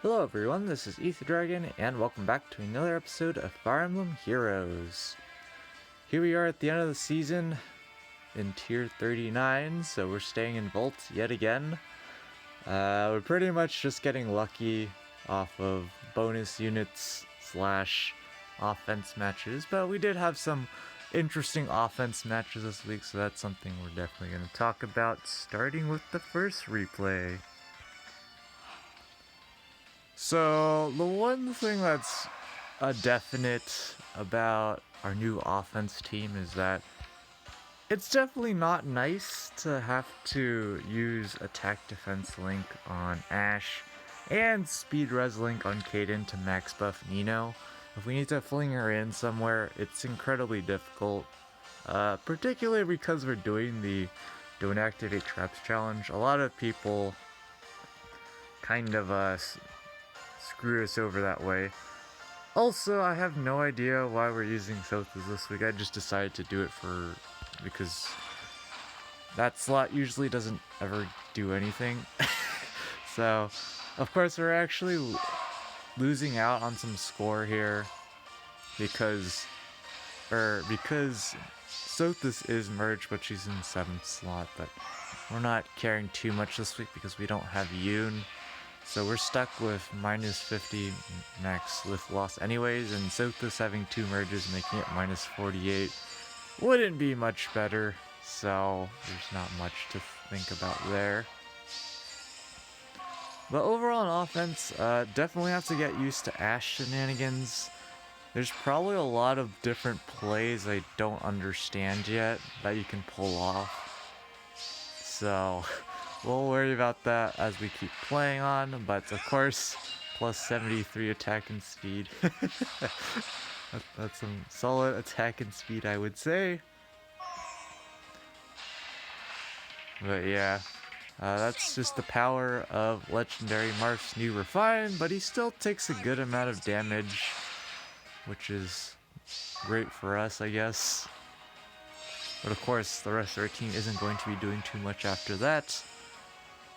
Hello everyone, this is Ether Dragon, and welcome back to another episode of Fire Emblem Heroes. Here we are at the end of the season in Tier 39, so we're staying in Vault yet again. We're pretty much just getting lucky off of bonus units slash offense matches, but we did have some interesting offense matches this week, so that's something we're definitely going to talk about, starting with the first replay. So, the one thing that's a definite about our new offense team is that it's definitely not nice to have to use attack defense link on Ashe and speed res link on Kaden to max buff Nino. If we need to fling her in somewhere, it's incredibly difficult, particularly because we're doing the Don't Activate Traps challenge. A lot of people kind of screw us over that way. Also, I have no idea why we're using Sothas this week. I just decided to do it because that slot usually doesn't ever do anything. So, of course, we're actually losing out on some score here because Sothas is merged, but she's in 7th slot. But we're not caring too much this week because we don't have Yoon. So we're stuck with minus 50 max lift loss anyways, and Sothas having 2 merges making it minus 48 wouldn't be much better, so there's not much to think about there. But overall on offense, definitely have to get used to Ashe shenanigans. There's probably a lot of different plays I don't understand yet that you can pull off. So we'll worry about that as we keep playing on, but of course, plus 73 attack and speed. That's some solid attack and speed, I would say. But yeah, that's just the power of Legendary Marth's new Refine, but he still takes a good amount of damage, which is great for us, I guess. But of course, the rest of our team isn't going to be doing too much after that.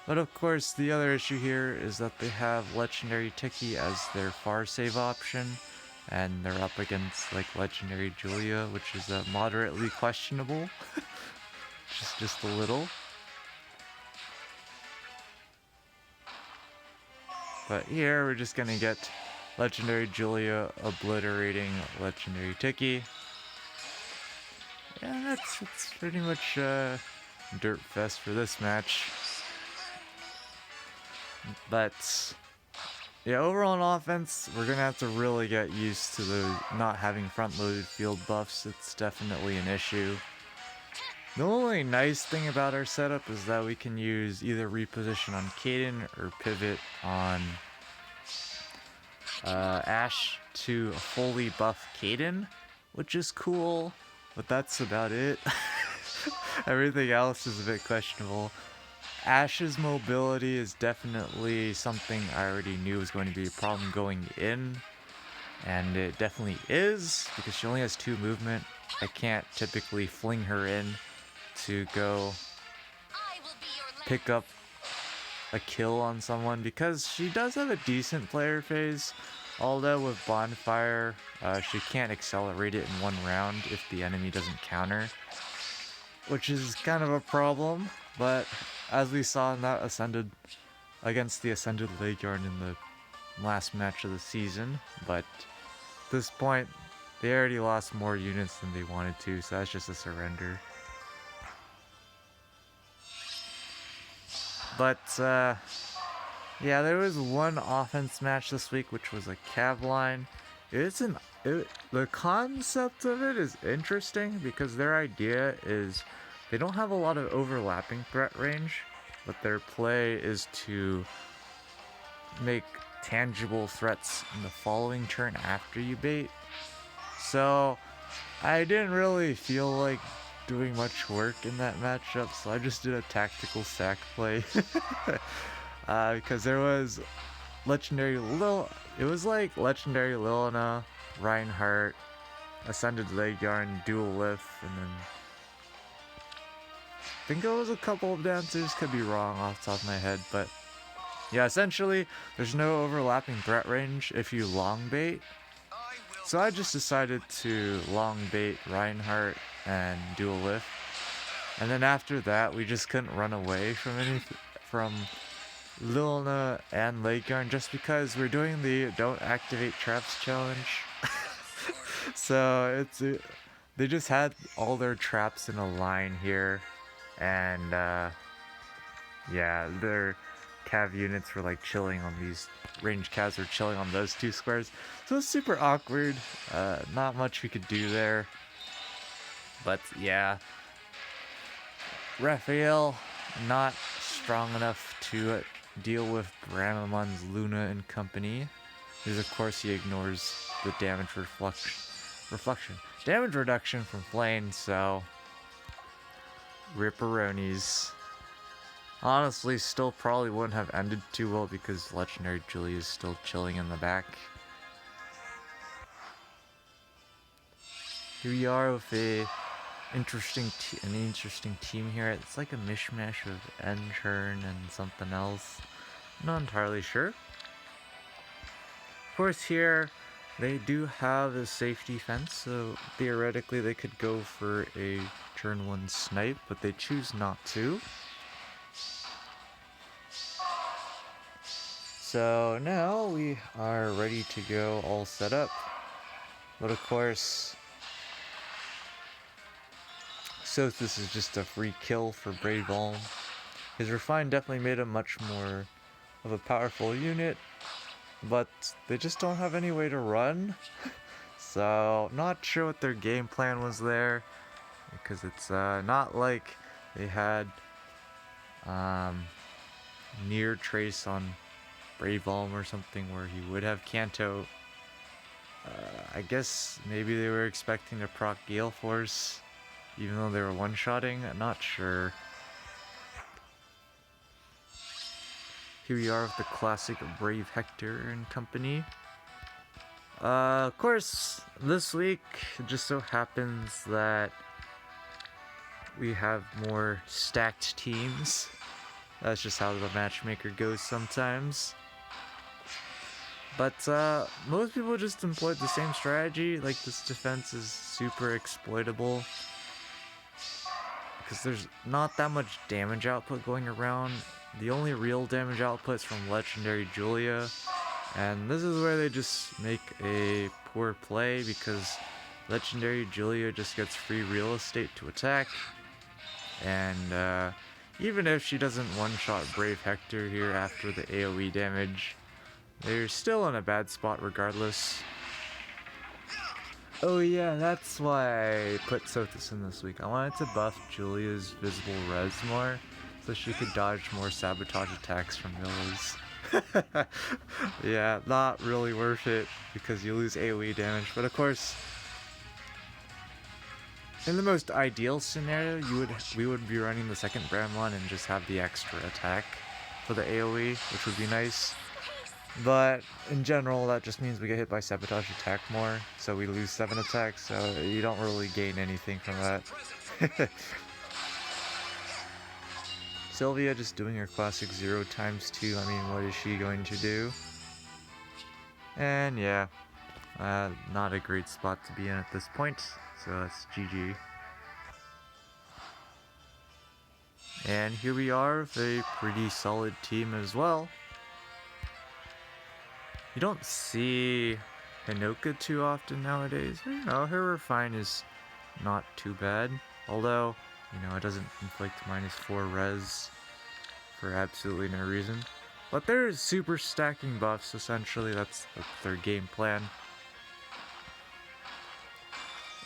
But of course, the other issue here is that they have Legendary Tiki as their far save option, and they're up against like Legendary Julia, which is moderately questionable, just a little. But here we're just gonna get Legendary Julia obliterating Legendary Tiki. Yeah, that's pretty much dirt fest for this match. But yeah, overall on offense, we're gonna have to really get used to the not having front-loaded field buffs. It's definitely an issue. The only nice thing about our setup is that we can use either reposition on Kaden or pivot on Ashe to fully buff Kaden, which is cool, but that's about it. Everything else is a bit questionable. Ashe's mobility is definitely something I already knew was going to be a problem going in, and it definitely is, because she only has 2 movement. I can't typically fling her in to go pick up a kill on someone, because she does have a decent player phase, although with Bonfire, she can't accelerate it in 1 round if the enemy doesn't counter, which is kind of a problem. But as we saw in that Ascended, against the Ascended Leguarn in the last match of the season, but at this point, they already lost more units than they wanted to, so that's just a surrender. But, yeah, there was one offense match this week, which was a Cav line. The concept of it is interesting, because their idea is they don't have a lot of overlapping threat range, but their play is to make tangible threats in the following turn after you bait. So I didn't really feel like doing much work in that matchup, so I just did a tactical sack play. Because there was Legendary Lilina, Reinhardt, Ascended Leguarn, Dual Lift, and then I think it was a couple of dancers, could be wrong off the top of my head, but Yeah, essentially, there's no overlapping threat range if you long bait. So I just decided to long bait Reinhardt and do a lift. And then after that, we just couldn't run away from Lilna and Leghorn just because we're doing the don't activate traps challenge. So they just had all their traps in a line here, and yeah, their cav units were like chilling on these ranged calves were chilling on those two squares. So it's super awkward. Not much we could do there. But yeah, Raphael not strong enough to deal with Brahmamon's Luna and company. Because of course he ignores the damage damage reduction from Flame, so ripperonis. Honestly, still probably wouldn't have ended too well because Legendary Julia is still chilling in the back. Here we are with an interesting team here. It's like a mishmash of Enchurn and something else. Not entirely sure. Of course, here they do have a safety fence, so theoretically they could go for a turn 1 snipe, but they choose not to. So now we are ready to go, all set up. But of course, Sothis is just a free kill for Brave Ulm. His Refine definitely made him much more of a powerful unit, but they just don't have any way to run. So not sure what their game plan was there, because it's not like they had near trace on Brave Ulm or something where he would have Canto. I guess maybe they were expecting to proc Gale Force even though they were one-shotting. Not sure. Here we are with the classic Brave Hector and company. Of course, this week it just so happens that we have more stacked teams. That's just how the matchmaker goes sometimes. But most people just employed the same strategy. Like, this defense is super exploitable because there's not that much damage output going around. The only real damage output is from Legendary Julia, and this is where they just make a poor play because Legendary Julia just gets free real estate to attack, and even if she doesn't one-shot Brave Hector here after the AoE damage, they're still in a bad spot regardless. Oh yeah, that's why I put Sothis in this week. I wanted to buff Julia's visible res more, so she could dodge more sabotage attacks from Villas. Yeah, not really worth it because you lose AoE damage, but of course, in the most ideal scenario, we would be running the second Bramlon and just have the extra attack for the AoE, which would be nice. But in general, that just means we get hit by sabotage attack more, so we lose 7 attacks, so you don't really gain anything from that. Sylvia just doing her classic 0x2, I mean, what is she going to do? And yeah, not a great spot to be in at this point, so that's GG. And here we are with a pretty solid team as well. You don't see Hinoka too often nowadays. You know, her Refine is not too bad. Although, you know, it doesn't inflict -4 res for absolutely no reason. But they're super stacking buffs, essentially. That's their game plan.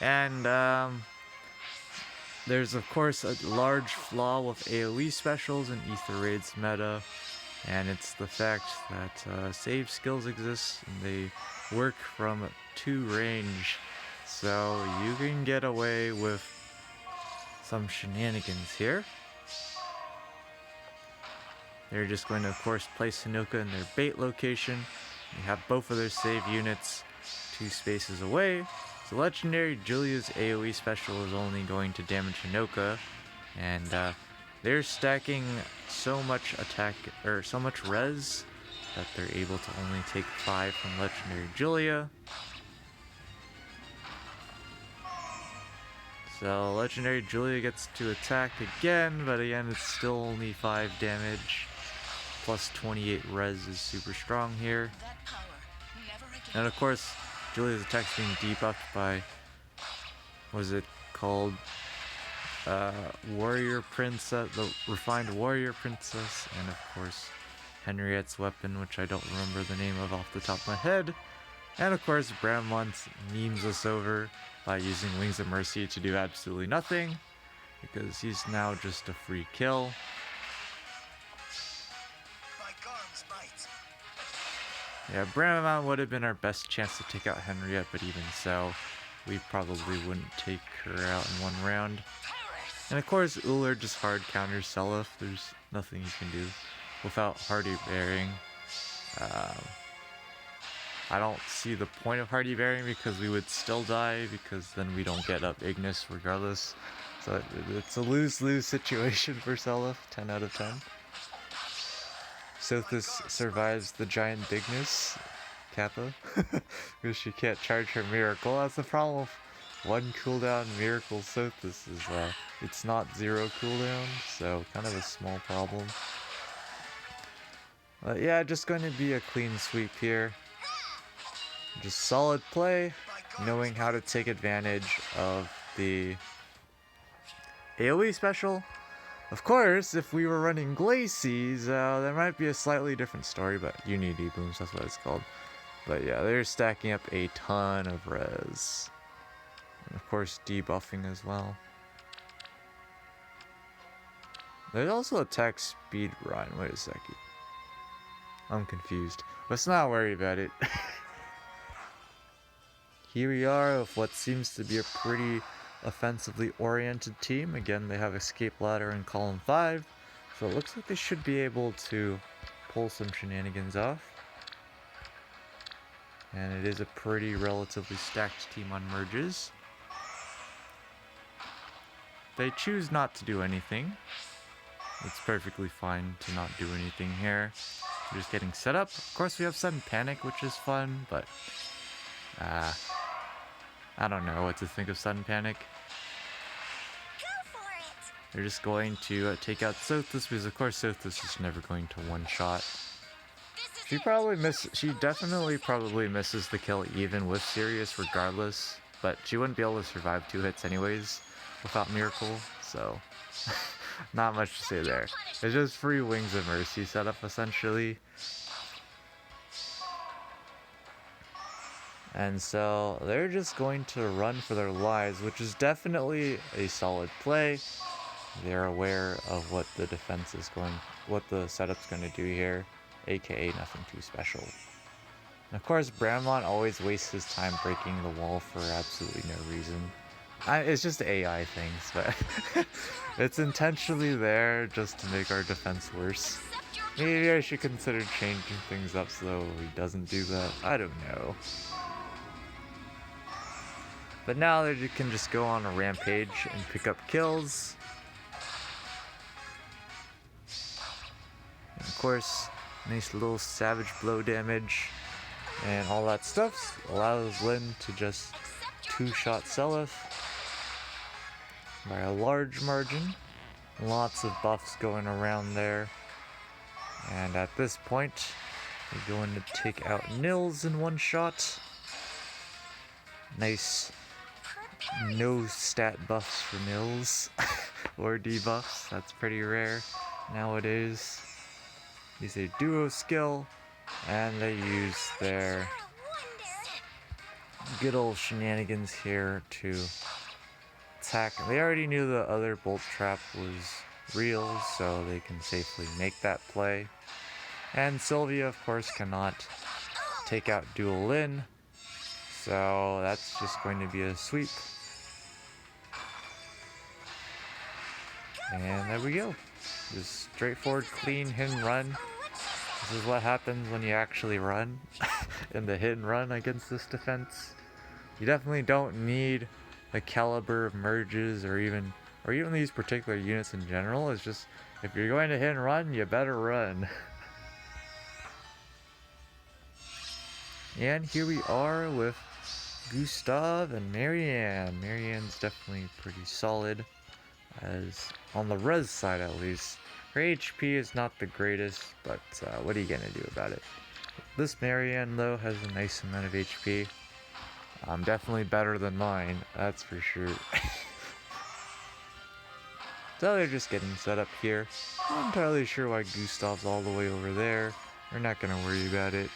And, there's of course a large flaw with AoE specials in Ether Raid's meta. And it's the fact that save skills exist and they work from 2 range, so you can get away with some shenanigans here. They're just going to, of course, place Hinoka in their bait location. You have both of their save units 2 spaces away, so Legendary Julia's AoE special is only going to damage Hinoka, and they're stacking so much attack, or so much res, that they're able to only take 5 from Legendary Julia. So Legendary Julia gets to attack again, but again it's still only 5 damage. Plus 28 res is super strong here. And of course, Julia's attack's being debuffed by, what is it called? Warrior Princess, the Refined Warrior Princess, and of course Henriette's weapon, which I don't remember the name of off the top of my head. And of course Bramont memes us over by using Wings of Mercy to do absolutely nothing, because he's now just a free kill. Yeah, Bramont would have been our best chance to take out Henriette, but even so, we probably wouldn't take her out in one round. And of course, Uller just hard counters Seliph. There's nothing you can do without Hardy Bearing. I don't see the point of Hardy Bearing because we would still die, because then we don't get up Ignis regardless. So it's a lose-lose situation for Seliph, 10 out of 10. Sothis survives the giant bigness, Kappa, because she can't charge her Miracle. That's the problem with one cooldown Miracle Sothis is it's not 0 cooldown, so kind of a small problem. But yeah, just going to be a clean sweep here. Just solid play, knowing how to take advantage of the AoE special. Of course, if we were running Glacies, there might be a slightly different story, but Unity Blooms, that's what it's called. But yeah, they're stacking up a ton of res. And of course, debuffing as well. There's also attack speed run. Wait a second. I'm confused. Let's not worry about it. Here we are with what seems to be a pretty offensively oriented team. Again, they have Escape Ladder in column 5, so it looks like they should be able to pull some shenanigans off. And it is a pretty relatively stacked team on merges. They choose not to do anything. It's perfectly fine to not do anything here. We're just getting set up. Of course, we have Sudden Panic, which is fun, but I don't know what to think of Sudden Panic. They're just going to take out Sothis, because of course Sothis is never going to one-shot. She definitely probably misses the kill even with Sirius regardless, but she wouldn't be able to survive 2 hits anyways without Miracle, so not much to say there. It's just free Wings of Mercy setup essentially. And so they're just going to run for their lives, which is definitely a solid play. They're aware of what the defense is what the setup's going to do here, aka nothing too special. And of course, Bramont always wastes his time breaking the wall for absolutely no reason. It's just AI things, but it's intentionally there just to make our defense worse. Maybe I should consider changing things up so he doesn't do that. I don't know. But now they can just go on a rampage and pick up kills. And of course, nice little savage blow damage and all that stuff allows Lyn to just 2-shot Seliph by a large margin. Lots of buffs going around there. And at this point, we're going to take out Nils in one shot. Nice no stat buffs for Nils or debuffs. That's pretty rare nowadays. Use a duo skill, and they use their good old shenanigans here to attack. They already knew the other bolt trap was real, so they can safely make that play. And Sylvia, of course, cannot take out dual Lyn, so that's just going to be a sweep. And there we go. Just straightforward, clean hit and run. This is what happens when you actually run in the hit and run against this defense. You definitely don't need a caliber of merges or even or even these particular units in general, is just, if you're going to hit and run, you better run. And here we are with Gustav and Marianne. Marianne's definitely pretty solid, as on the res side at least. Her HP is not the greatest, but what are you gonna do about it? This Marianne though has a nice amount of HP. Definitely better than mine, that's for sure. So they're just getting set up here. Not entirely sure why Gustav's all the way over there. We're not gonna worry about it.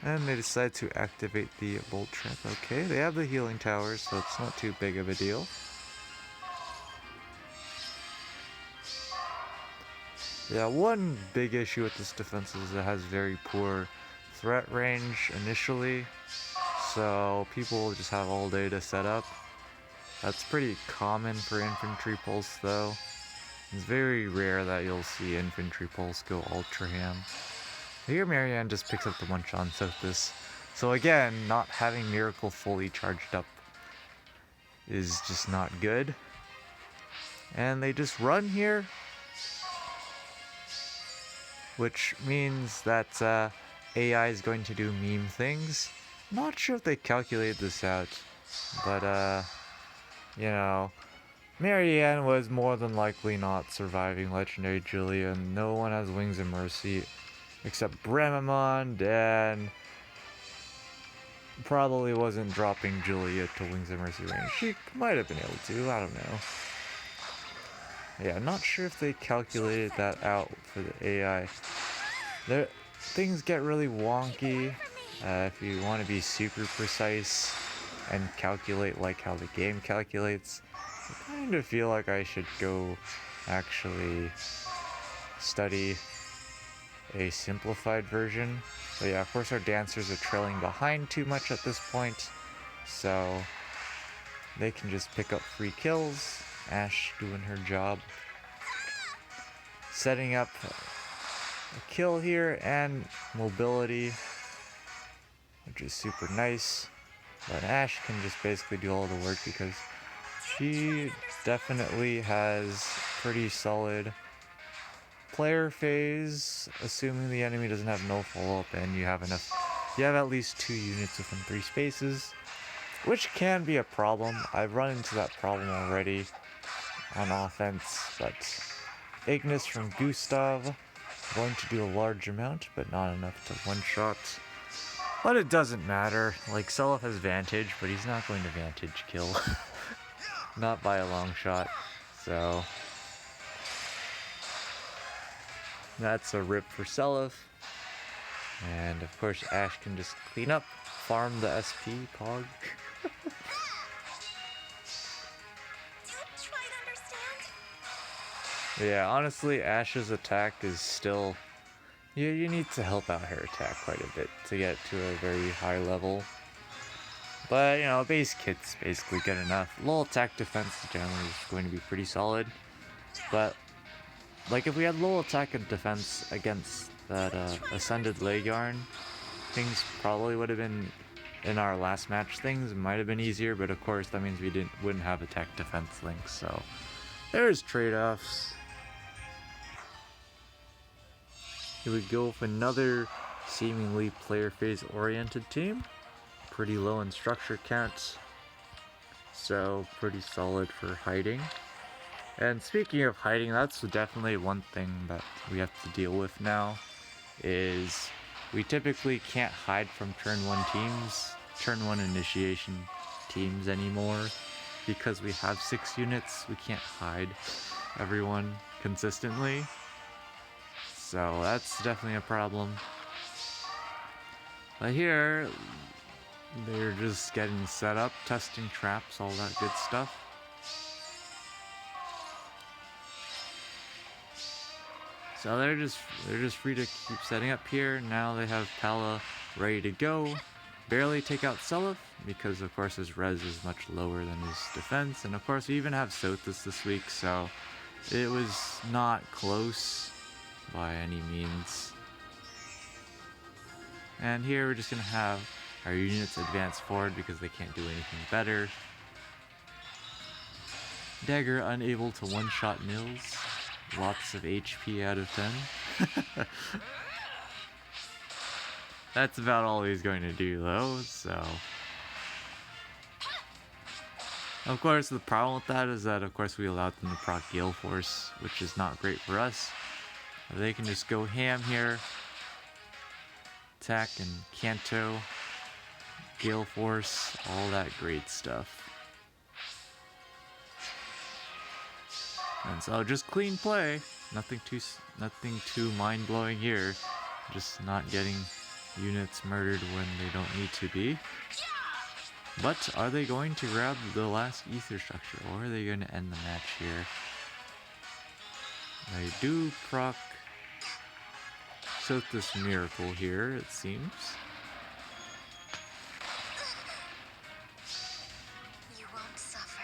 And they decide to activate the bolt trap. Okay, they have the healing towers, so it's not too big of a deal. Yeah, one big issue with this defense is it has very poor threat range initially, so people just have all day to set up. That's pretty common for infantry pulse though. It's very rare that you'll see infantry pulse go ultra ham. Here Marianne just picks up the one-shot and soak this. So again, not having Miracle fully charged up is just not good. And they just run here, which means that AI is going to do meme things. Not sure if they calculated this out, but you know, Marianne was more than likely not surviving Legendary Julia, and no one has Wings of Mercy except Bremamond, and probably wasn't dropping Julia to Wings of Mercy range. She might have been able to, I don't know. Yeah, not sure if they calculated that out for the AI. Things get really wonky if you want to be super precise and calculate like how the game calculates. I kind of feel like I should go actually study a simplified version. But yeah, of course our dancers are trailing behind too much at this point, so they can just pick up free kills. Ash doing her job, setting up a kill here and mobility, which is super nice. But Ash can just basically do all the work because she definitely has pretty solid player phase, assuming the enemy doesn't have no follow-up and you have at least 2 units within 3 spaces, which can be a problem. I've run into that problem already on offense, but Ignis from Gustav going to do a large amount, but not enough to one-shot. But it doesn't matter. Like, Seliph has Vantage, but he's not going to Vantage kill. Not by a long shot. So that's a rip for Seliph. And of course Ash can just clean up, farm the SP Pog. Yeah, honestly, Ash's attack is still... You need to help out her attack quite a bit to get to a very high level. But, you know, base kit's basically good enough. Low attack defense generally is going to be pretty solid. But, like, if we had low attack and defense against that Ascended Legarn, things probably would have been, in our last match, things might have been easier, but of course that means we wouldn't have attack defense links, so there's trade-offs. Here we go with another seemingly player phase oriented team. Pretty low in structure counts, so pretty solid for hiding. And speaking of hiding, that's definitely one thing that we have to deal with now, is we typically can't hide from turn 1 teams, turn 1 initiation teams anymore, because we have 6 units. We can't hide everyone consistently, so that's definitely a problem. But here, they're just getting set up, testing traps, all that good stuff. So they're just free to keep setting up here. Now they have Pala ready to go. Barely take out Seliph, because of course his res is much lower than his defense. And of course we even have Sothis this week, so it was not close by any means. And here we're just gonna have Our units advance forward because they can't do anything better. Dagger unable to one-shot Nils. Lots of HP out of 10. That's about all he's going to do though, so... Of course, the problem with that is that, of course, we allowed them to proc Gale Force, which is not great for us. They can just go ham here. Attack and Canto. Gale Force, all that great stuff. And so just clean play. Nothing too mind-blowing here. Just not getting units murdered when they don't need to be. But are they going to grab the last ether structure, or are they going to end the match here? They do proc Sothis Miracle here, it seems. You won't suffer.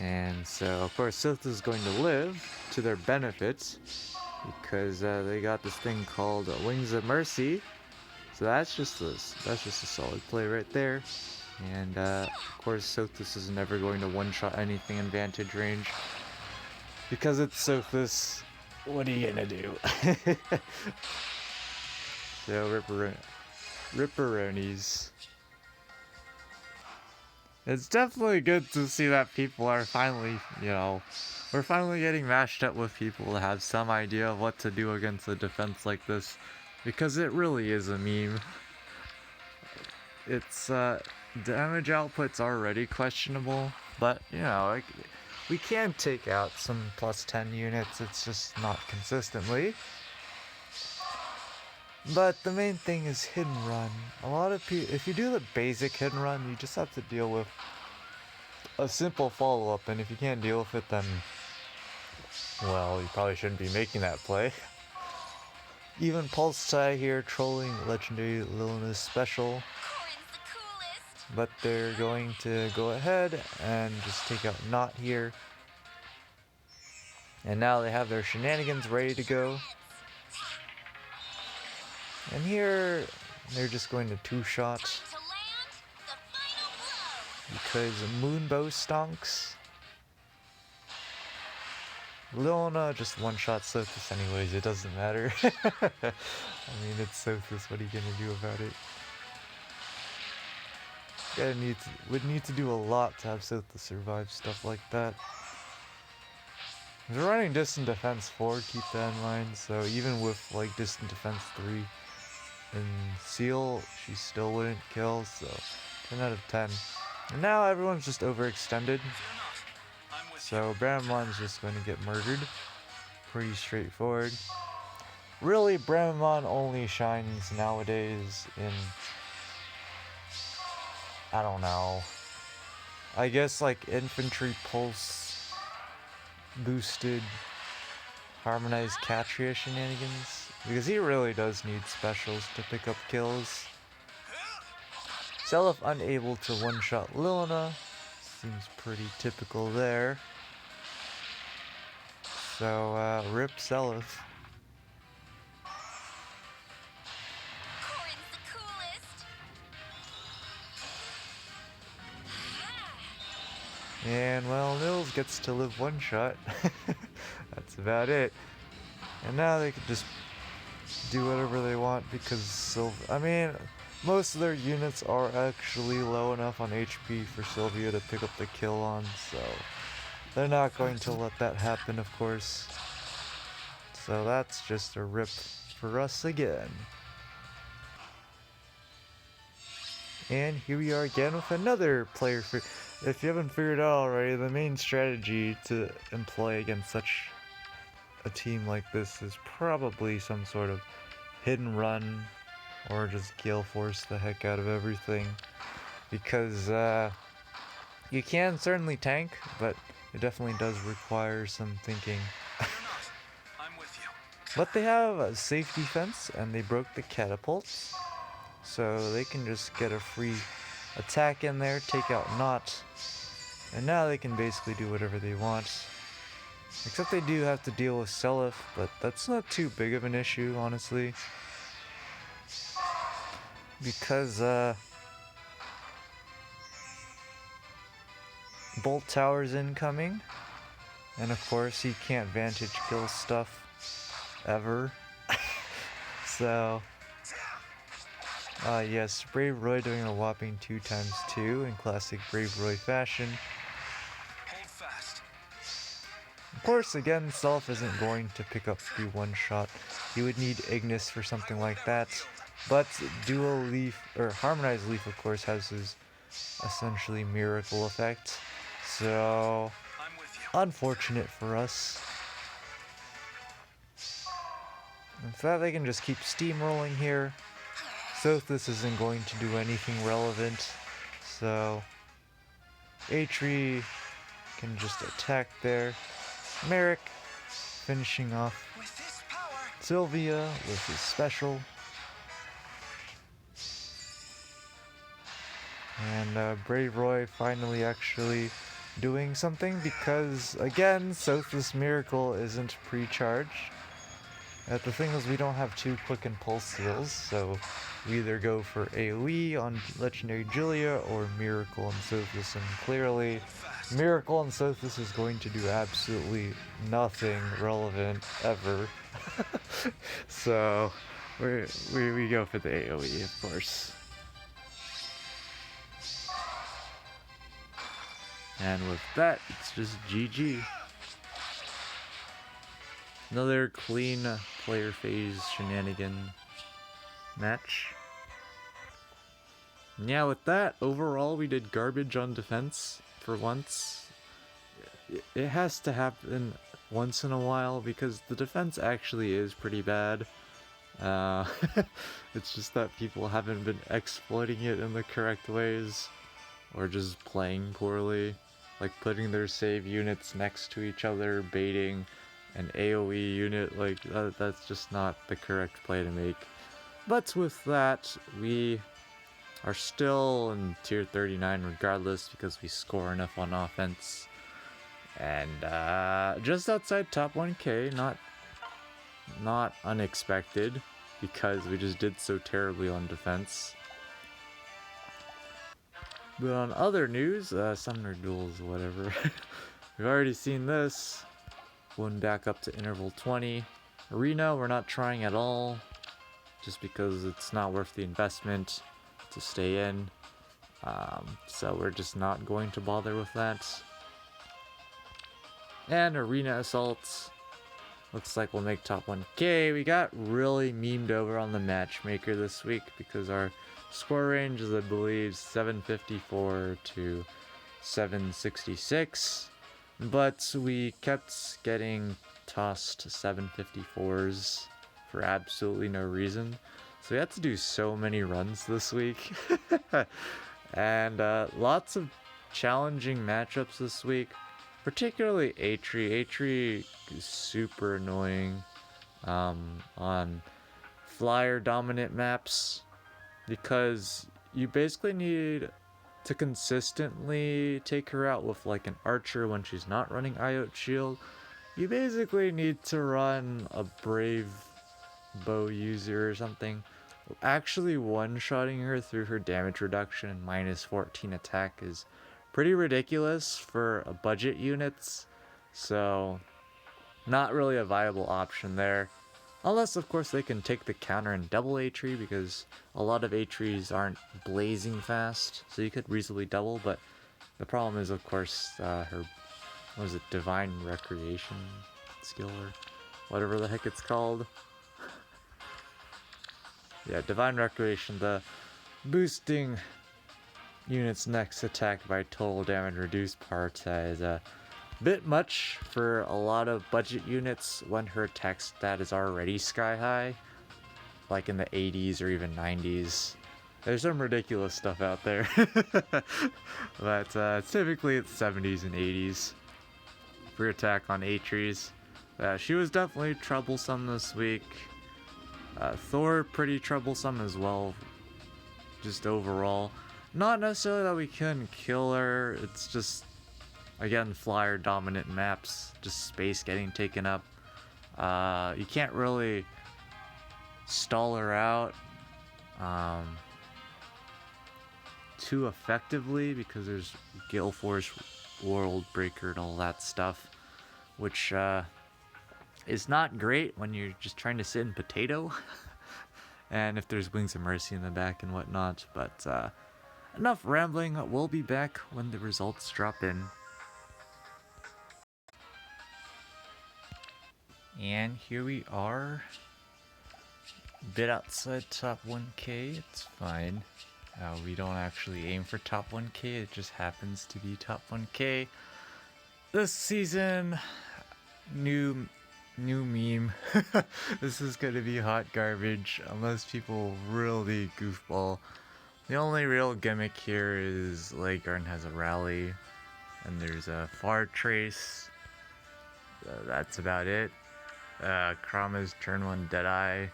And so, of course, Sothis is going to live to their benefit because they got this thing called Wings of Mercy. So that's just a solid play right there. And of course, Sothis is never going to one-shot anything in vantage range because it's Sothis. What are you gonna do? So Ripperonis. It's definitely good to see that people are finally, we're finally getting matched up with people that have some idea of what to do against a defense like this, because it really is a meme. It's damage output's already questionable, but like, we can take out some plus 10 units, it's just not consistently. But the main thing is hidden run. A lot of people, if you do the basic hidden run, you just have to deal with a simple follow-up, and if you can't deal with it, then, well, you probably shouldn't be making that play. Even Pulse Tie here trolling Legendary Lilna's special. But they're going to go ahead and just take out Knot here. And now they have their shenanigans ready to go. And here, they're just going to two-shot. Because Moonbow stonks. Lilna just one-shot Sothis anyways, it doesn't matter. I mean, it's Sothis, what are you gonna do about it? Would need to do a lot to have Sothis survive stuff like that. They're running Distant Defense 4, keep that in mind, so even with like Distant Defense 3 in Seal, she still wouldn't kill, so 10 out of 10. And now everyone's just overextended, so Brahmamon's just going to get murdered. Pretty straightforward. Really, Brahmamon only shines nowadays in, I don't know, I guess like infantry pulse boosted harmonized Catria shenanigans, because he really does need specials to pick up kills. Seliph unable to one-shot Lilna, seems pretty typical there. So rip Seliph. And well, Nils gets to live one shot. That's about it. And now they can just do whatever they want because I mean, most of their units are actually low enough on HP for Sylvia to pick up the kill on, so they're not going to let that happen, of course. So that's just a rip for us again. And here we are again with another player. If you haven't figured out already, the main strategy to employ against such a team like this is probably some sort of hidden run, or just Gale Force the heck out of everything. Because you can certainly tank, but it definitely does require some thinking. I'm with you. But they have a safe defense, and they broke the catapults. So they can just get a free attack in there, take out Knot, and now they can basically do whatever they want. Except they do have to deal with Seliph, but that's not too big of an issue, honestly. because Bolt Tower's incoming, and of course he can't vantage kill stuff ever. So yes, Brave Roy doing a whopping 2x2 in classic Brave Roy fashion. Hold fast. Of course, again, Self isn't going to pick up the one-shot. He would need Ignis for something like that. But Dual Leaf, or Harmonized Leaf, of course, has his essentially miracle effect. So, I'm with you. unfortunate for us. And for that, they can just keep steamrolling here. Sothis isn't going to do anything relevant. So, Atri can just attack there. Merrick finishing off With this power. Sylvia with his special. And Brave Roy finally actually doing something because, again, Sothis Miracle isn't pre-charged. The thing is, we don't have two quick impulse skills, so we either go for AoE on Legendary Julia or Miracle on Sothis, and clearly Miracle on Sothis is going to do absolutely nothing relevant ever. So we go for the AoE, of course. And with that, it's just GG. Another clean player phase shenanigan match. And yeah, with that, overall we did garbage on defense for once. It has to happen once in a while because the defense actually is pretty bad. It's just that people haven't been exploiting it in the correct ways, or just playing poorly, like putting their save units next to each other, baiting an AoE unit, like that's just not the correct play to make. But with that, we are still in tier 39 regardless because we score enough on offense. And just outside top 1k, not unexpected because we just did so terribly on defense. But on other news, Summoner Duels, whatever, we've already seen this. Going back up to interval 20. Arena, we're not trying at all, just because it's not worth the investment to stay in. So we're just not going to bother with that. And Arena Assaults. Looks like we'll make top 1k. We got really memed over on the matchmaker this week because our score range is, I believe, 754 to 766. But we kept getting tossed 754s for absolutely no reason. So we had to do so many runs this week. And lots of challenging matchups this week. Particularly Atri. Atri is super annoying on flyer dominant maps because you basically need to consistently take her out with like an archer when she's not running Iot Shield. You basically need to run a brave bow user or something. Actually one-shotting her through her damage reduction and minus 14 attack is pretty ridiculous for a budget units, so not really a viable option there. Unless, of course, they can take the counter and double Atri, because a lot of Atris aren't blazing fast, so you could reasonably double, but the problem is, of course, her, what was it, Divine Recreation skill, or whatever the heck it's called. Yeah, Divine Recreation, the boosting unit's next attack by total damage reduced part is a bit much for a lot of budget units when her attack stat is already sky high, like in the 80s or even 90s. There's some ridiculous stuff out there, but typically it's 70s and 80s for attack on Atris. She was definitely troublesome this week. Thor pretty troublesome as well, just overall. Not necessarily that we couldn't kill her, it's just, again, flyer dominant maps, just space getting taken up. You can't really stall her out. too effectively because there's Gale Force, World Breaker, and all that stuff, which is not great when you're just trying to sit in potato. And if there's Wings of Mercy in the back and whatnot. But enough rambling. We'll be back when the results drop in. And here we are. Bit outside top 1k. It's fine. We don't actually aim for top 1k. It just happens to be top 1k. This season, new meme. This is gonna be hot garbage unless people really goofball. The only real gimmick here is Legarn has a rally, and there's a far trace. That's about it. Krama's turn 1 Deadeye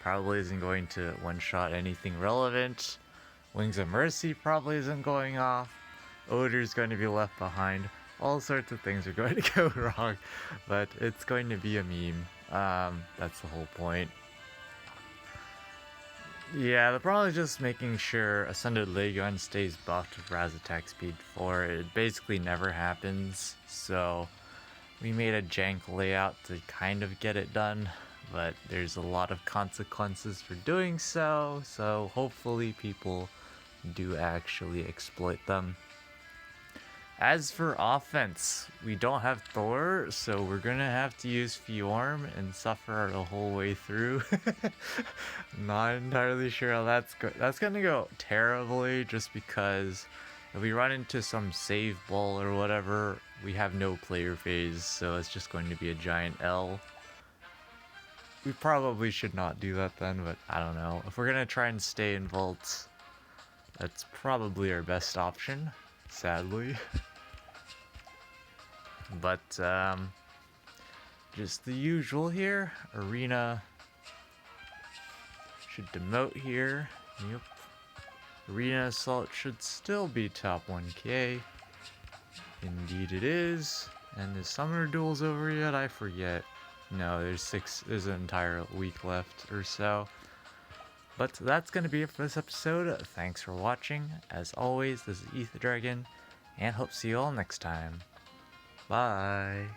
probably isn't going to one-shot anything relevant. Wings of Mercy probably isn't going off. Odor's going to be left behind. All sorts of things are going to go wrong, but it's going to be a meme. That's the whole point. Yeah, the problem is just making sure Ascended Legion stays buffed with Raz attack speed 4. It basically never happens, so we made a jank layout to kind of get it done, but there's a lot of consequences for doing so, so hopefully people do actually exploit them. As for offense, we don't have Thor, so we're gonna have to use Fjorm and suffer the whole way through. Not entirely sure how that's gonna go terribly, just because if we run into some save ball or whatever, we have no player phase, so it's just going to be a giant L. We probably should not do that then, but I don't know. If we're gonna try and stay in vaults, that's probably our best option, sadly. But just the usual here. Arena should demote here. Yep. Arena Assault should still be top 1k. Indeed it is. And the Summoner Duel's over yet? I forget. No, there's an entire week left or so. But that's going to be it for this episode. Thanks for watching. As always, this is Ether Dragon, and hope to see you all next time. Bye.